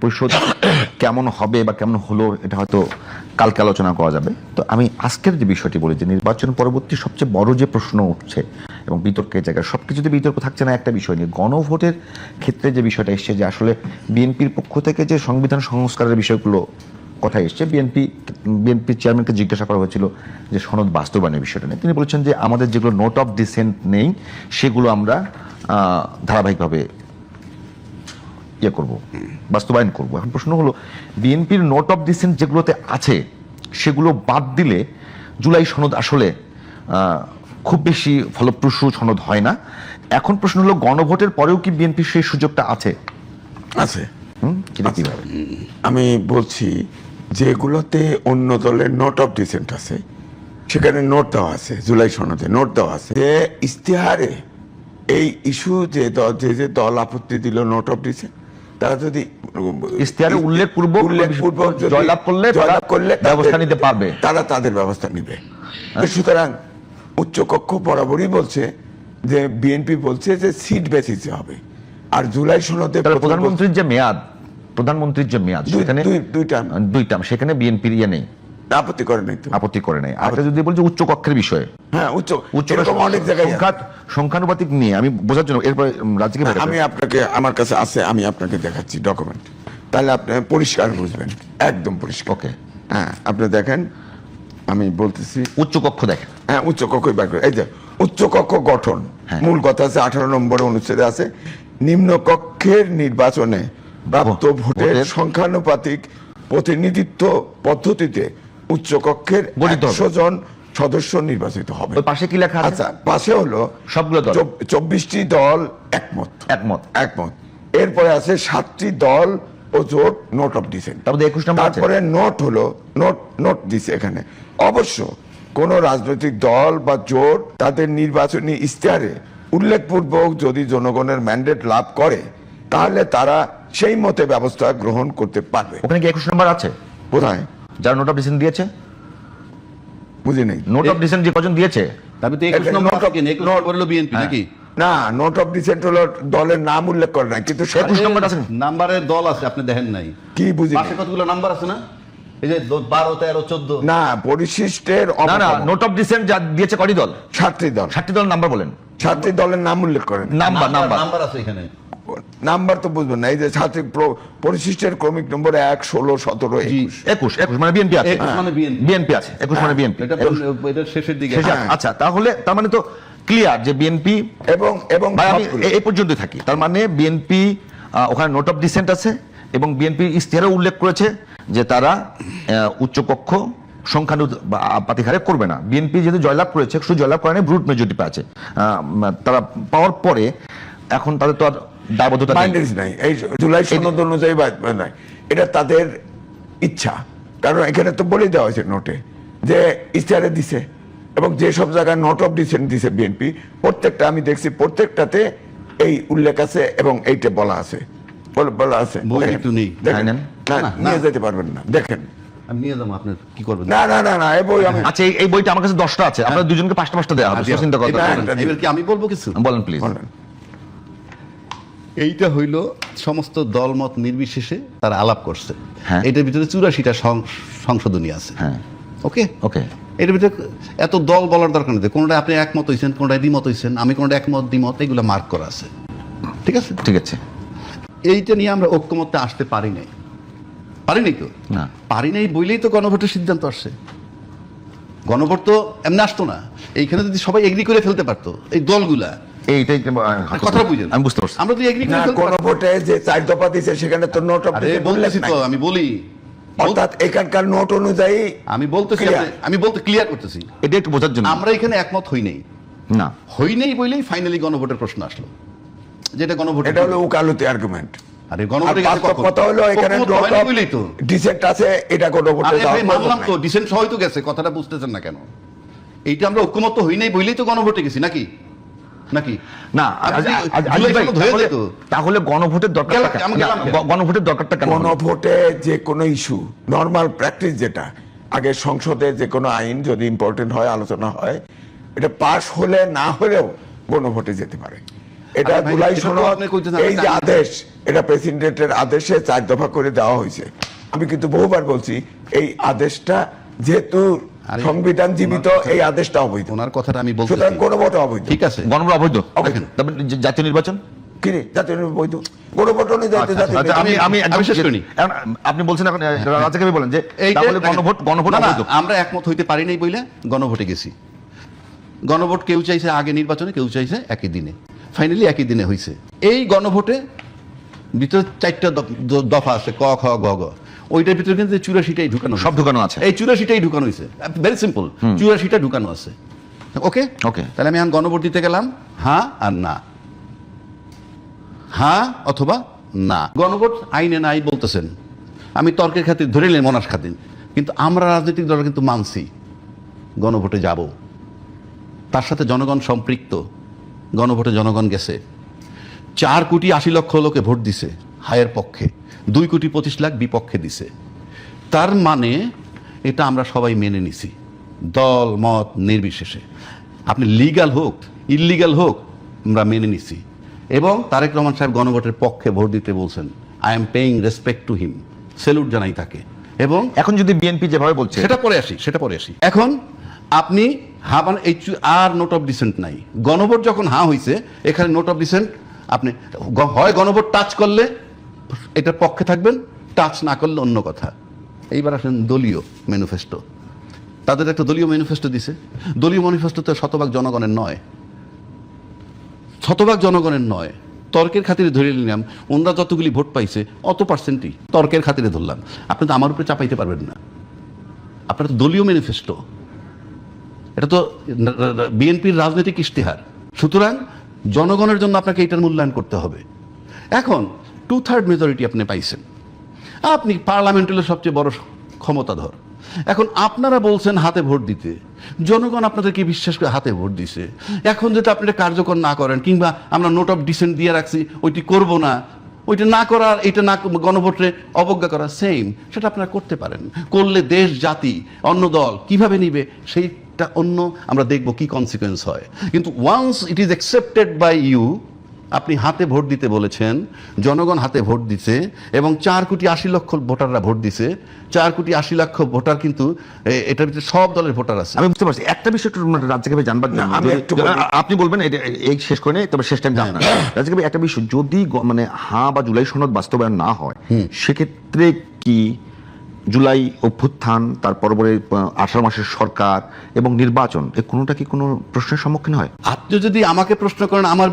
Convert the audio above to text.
পরিষদ কেমন হবে বা কেমন হলো এটা হয়তো কালকে আলোচনা করা যাবে। তো আমি আজকের যে বিষয়টি বলি যে নির্বাচন পরবর্তী সবচেয়ে বড় যে প্রশ্ন উঠছে এবং বিতর্কের জায়গায় সবকিছুতে বিতর্ক থাকছে না একটা বিষয় নিয়ে, গণভোটের ক্ষেত্রে যে বিষয়টা এসছে যে আসলে বিএনপির পক্ষ থেকে যে সংবিধান সংস্কারের বিষয়গুলো কথা এসছে, বিএনপি চেয়ারম্যানকে জিজ্ঞাসা করা হয়েছিল যে সনদ বাস্তবায়নের বিষয়টা নিয়ে। তিনি বলেছেন যে আমাদের যেগুলো নোট অফ ডিসেন্ট নেই সেগুলো আমরা ধারাবাহিকভাবে করব, বাস্তবায়ন করব। এখন প্রশ্ন হলো বিএনপির নোট অফ ডিসেন্ট যেগুলোতে আছে সেগুলো বাদ দিলে জুলাই সনদ আসলে খুব বেশি ফলপ্রসূ সনদ হয় না। এখন প্রশ্ন হলো গণভোটের পরেও কি বিএনপির সেই সুযোগটা আছে? আছে। কিভাবে? আমি বলছি যেগুলোতে অন্য দলের নোট অফ ডিসেন্ট আছে সেখানে নোট দেওয়া আছে, জুলাই সনদে নোট দেওয়া আছে যে ইশতেহারে এই ইস্যু যে দল আপত্তি দিল নোট অফ ডিসেন্ট, তারা যদি ইশতেহারে উল্লেখপূর্বক জয়লাভ করলে ব্যবস্থা নিতে পারবে, তারা তাদের ব্যবস্থা নিবে। সুতরাং উচ্চকক্ষ বরাবরই বলছে যে বিএনপি বলছে যে সিট বেসিসে হবে। আর জুলাই সনদে প্রধানমন্ত্রীর যে মেয়াদ সেখানে দুই টার্ম, সেখানে বিএনপির নেই, আপত্তি করে নাই। আর যদি বলছি উচ্চ কক্ষের বিষয়ে, হ্যাঁ উচ্চ অনেক জায়গায় সংখ্যানুপাতিক নিয়ে আমি বোঝার জন্য এরপর রাজ্যকে আমি আপনাকে, আমার কাছে আছে, আমি আপনাকে দেখাচ্ছি ডকুমেন্ট, তাহলে আপনি পরিষ্কার বুঝবেন, একদম পরিষ্কার। ওকে, হ্যাঁ আপনি দেখেন, আমি বলতেছি উচ্চ কক্ষ দেখেন। হ্যাঁ উচ্চ কক্ষ, এই যে উচ্চ কক্ষ গঠন, মূল কথা আছে 18 নম্বর অনুচ্ছেদে আছে, নিম্ন কক্ষের নির্বাচনে প্রাপ্ত ভোটের সংখ্যানুপাতিক প্রতিনিধিত্ব পদ্ধতিতে উচ্চ কক্ষের 100 জন সদস্য নির্বাচিত হবে। পাশে কি লেখা আছে? আচ্ছা, পাশে হলো সবগুলো দল, 24টি দল একমত। এরপরে আছে 7টি দল ও জোট নোট অফ ডিসেন্ট। তারপরে নোট হলো নোট দিছে এখানে। অবশ্য কোন রাজনৈতিক দল বা জোট তাদের নির্বাচনী ইশতেহারে উল্লেখপূর্বক যদি জনগণের ম্যান্ডেট লাভ করে তাহলে তারা সেই মতে ব্যবস্থা গ্রহণ করতে পারবে। ওখানে কি 21 নম্বর আছে? কোথায়? যারা নোট অফ ডিসেন্ট দিয়েছে, বুঝি নেই। নোট অফ ডিসেন্ট যে কজন দিয়েছে, তবে তো 21 নম্বর হলো বিএনপি নাকি? না, নোট অফ ডিসেন্ট হলো দলের নাম উল্লেখ করে না, কিন্তু 21 নম্বর আছে, নাম্বারের দল আছে, আপনি দেখেন নাই? কি বুঝি পাশে কতগুলো নাম্বার আছে না, এই যে 12 13 14? না, পরিশিষ্টের না নোট অফ ডিসেন্ট যা দিয়েছে কয়টি দল? 7টি দল। 7টি দল নাম্বার বলেন। 7টি দলের নাম উল্লেখ করেন। নাম্বার আছে এখানে, নাম্বার তো বুঝবেন না। এই যে পরিশিষ্টের ক্রমিক নম্বর 1 16 17 21 মানে বিএনপি আছে, বিএনপি আছে 21 মানে বিএনপি, এটা শেষের দিকে। আচ্ছা, তাহলে তার মানে তো ক্লিয়ার যে বিএনপি এবং এই পর্যন্ত থাকি। তার মানে বিএনপি ওখানে নোট অফ ডিসেন্ট আছে এবং বিএনপি ইশতেহারে উল্লেখ করেছে যে তারা উচ্চকক্ষ সংখ্যানুপাতিক হারে করবে না। বিএনপি যেহেতু জয়লাভ করেছে, শুধু জয়লাভ করে নাই, ব্রুট মেজরিটি পেয়েছে, তারা পাওয়ার পরে এখন তাদের তো আর দায়বদ্ধতা নাই, এই জুলাই সনদ অনুযায়ী নাই, এটা তাদের ইচ্ছা। কারণ এখানে তো বলে দেওয়া হয়েছে নোটে যে ইশতেহারে দিছে, এবং যে সব জায়গায় নোট অফ ডিসেন্ট দিছে বিএনপি, প্রত্যেকটা আমি দেখছি প্রত্যেকটাতে এই উল্লেখ আছে এবং এইটা বলা আছে। নিয়ে যেতে পারবেন না, দেখেন। আমি নিয়ে যাবো, আপনার কি করবেন? না এই বই আমি, আচ্ছা এই বইটা আমার কাছে 10টা আছে, আপনারা দুজনকে 5টা দেওয়া হবে। চিন্তা করতে এবার কি আমি বলবো কিছু? বলেন প্লিজ। এইটা হইল সমস্ত দলমত নির্বিশেষে তারা আলাপ করছে। এটার ভিতরে 84টা সংশোধনী আছে। ওকে, এটার ভিতরে এত দল বলার দরকার নেই। কোনটা আপনি একমত হয়েছেন, কোনটা দ্বিমত হয়েছেন, আমি কোনটা একমত দ্বিমত, এগুলো মার্ক করা আছে। ঠিক আছে। এইটা নিয়ে আমরা ঐক্যমত্যে আসতে পারি নাই তো, পারি নাই বইলেই তো গণভোটের সিদ্ধান্ত আসছে। গণভোট তো এমনি আসতো না। এইখানে যদি সবাই এগ্রি করে ফেলতে পারতো, এই দলগুলা, আমি বলি অর্থাৎ এখানকার নোট অনুযায়ী আমি বলতে ক্লিয়ার করতেছি, এটা একটু বোঝার জন্য। আমরা এখানে একমত হই নাই বলেই ফাইনালি গণভোটের প্রশ্ন আসলো, যেটা গণভোট, এটা হলো উকালতি আর্গুমেন্ট। আরে গণভোটের কথা হলো এখানে ডিসেন্ট আছে, এটা গণভোটে মানলাম তো, ডিসেন্ট সবাই তো গেছে, কথাটা বুঝতেছেন না কেন? এইটা আমরা ঐক্যমত হই নাই বলেই তো গণভোটে গেছি নাকি? তাহলে গণভোটের দরকারটা কেন? গণভোটে যে কোনো ইস্যু, নর্মাল প্র্যাকটিস যেটা, আগে সংসদে যে কোনো আইন যদি ইম্পর্টেন্ট হয়, আলোচনা হয়, এটা পাস হলে না হলেও গণভোটে যেতে পারে। এটা জুলাই সনদ, এই যে আদেশ, এটা প্রেসিডেন্টের আদেশে 4 দফা করে দেওয়া হয়েছে। আমি কিন্তু বহুবার বলছি এই আদেশটা যেহেতু সংবিধান জীবিত, এই আদেশটা অবৈধ। ওনার কথাটা আমি বলছি, সুতরাং গণভোট অবৈধ। ঠিক আছে, গণভোট অবৈধ। দেখেন জাতীয় নির্বাচন কি রে, জাতীয় নির্বাচন বৈধ, গণভোট অনুযায়ী জাতীয় আচ্ছা, আমি শেষ করিনি। আপনি বলছেন এখন রাজাকে বলেন যে তাহলে গণভোট অবৈধ। আমরা একমত হইতে পারি নাই বলে গণভোটে গেছি। গণভোট কেউ চাইছে আগে নির্বাচনে, কেউ চাইছে একই দিনে, ফাইনালি একই দিনে হয়েছে। এই গণভোটে ভিতরে 4টা দফা আছে, ক খ গ ঘ। ওইটার ভিতরে কিন্তু 84টাই ঢুকানো, সব ঢুকানো আছে। এই 84টাই ঢুকানো হয়েছে, ভেরি সিম্পল, 84টা ঢুকানো আছে। ওকে ওকে, তাহলে আমি এখন গণভোট দিতে গেলাম, হ্যাঁ আর না, হ্যাঁ অথবা না। গণভোট আইনে নাই বলতেছেন, আমি তর্কের খাতির ধরে নিলাম মনাস খাতির, কিন্তু আমরা রাজনৈতিক দল কিন্তু মানছি গণভোটে যাব, তার সাথে জনগণ সম্পৃক্ত। গণভোটে জনগণ গেছে, 4 কোটি 80 লক্ষ লোকে ভোট দিছে হায়ের পক্ষে, 2 কোটি 25 লাখ বিপক্ষে দিছে। তার মানে এটা আমরা সবাই মেনে নিছি, দল মত নির্বিশেষে, আপনি লিগ্যাল হোক ইললিগ্যাল হোক, আমরা মেনে নিছি। এবং তারেক রহমান সাহেব গণভোটের পক্ষে ভোট দিতে বলছেন, I am paying respect to him, salute জানাই তাকে। এবং এখন যদি বিএনপি যেভাবে বলছে, সেটা পরে আসি। এখন আপনি মানে এই আর নোট অফ ডিসেন্ট নাই। গণভোট যখন হয়েছে, এখানে নোট অফ ডিসেন্ট, আপনি হয় গণভোট টাচ করলে এটার পক্ষে থাকবেন, টাচ না করলে অন্য কথা। এইবার আসেন দলীয় ম্যানিফেস্টো। তাদের একটা দলীয় ম্যানিফেস্টো দিছে। দলীয় ম্যানিফেস্টো তো শতভাগ জনগণের নয়, তর্কের খাতিরে ধরে নিলাম ওনারা যতগুলি ভোট পাইছে অত পার্সেন্টই তর্কের খাতিরে ধরলাম। আপনি তো আমার উপরে চাপাইতে পারবেন না, আপনার তো দলীয় ম্যানিফেস্টো, এটা তো বিএনপির রাজনৈতিক ইশতেহার। সুতরাং জনগণের জন্য আপনাকে এটার মূল্যায়ন করতে হবে। এখন 2/3 মেজরিটি আপনি পাইছেন, আপনি পার্লামেন্টের সবচেয়ে বড় ক্ষমতাধর। এখন আপনারা বলছেন হাতে ভোট দিতে, জনগণ আপনাদেরকে বিশ্বাস করে হাতে ভোট দিছে। এখন যদি আপনি এটা কার্যকর না করেন, কিংবা আমরা নোট অফ ডিসেন্ট দিয়ে রাখছি ওইটি করব না, ওইটা না করার, এটা না গণভোটে অবজ্ঞা করা, সেম সেটা আপনারা করতে পারেন। করলে দেশ জাতি অন্য দল কিভাবে নিবে সেইটা অন্য, আমরা দেখব কি কনসিকুয়েন্স হয়। কিন্তু once it is accepted by you, আপনি হাতে ভোট দিতে বলেছেন, জনগণ হাতে ভোট দিছে, এবং 4 কোটি 80 লক্ষ ভোটাররা ভোট দিছে। 4 কোটি 80 লক্ষ ভোটার কিন্তু এটার ভিতরে সব দলের ভোটার আছে। আমি বুঝতে পারছি। একটা বিষয় একটু রাজ্জাক ভাই জানবার জন্য, আপনি বলবেন এই শেষ করে নেই, তবে শেষ টাইম জানবেন রাজ্জাক ভাই, একটা বিষয় যদি মানে বা জুলাই সনদ বাস্তবায়ন না হয়, সেক্ষেত্রে কি জুলাই অভ্যুত্থান, তার পরবর্তী 18 মাসের সরকার এবং নির্বাচন, কোনোটা কি কোনো প্রশ্নের সম্মুখীন হয়? আপনি যদি আমাকে প্রশ্ন করেন, আমার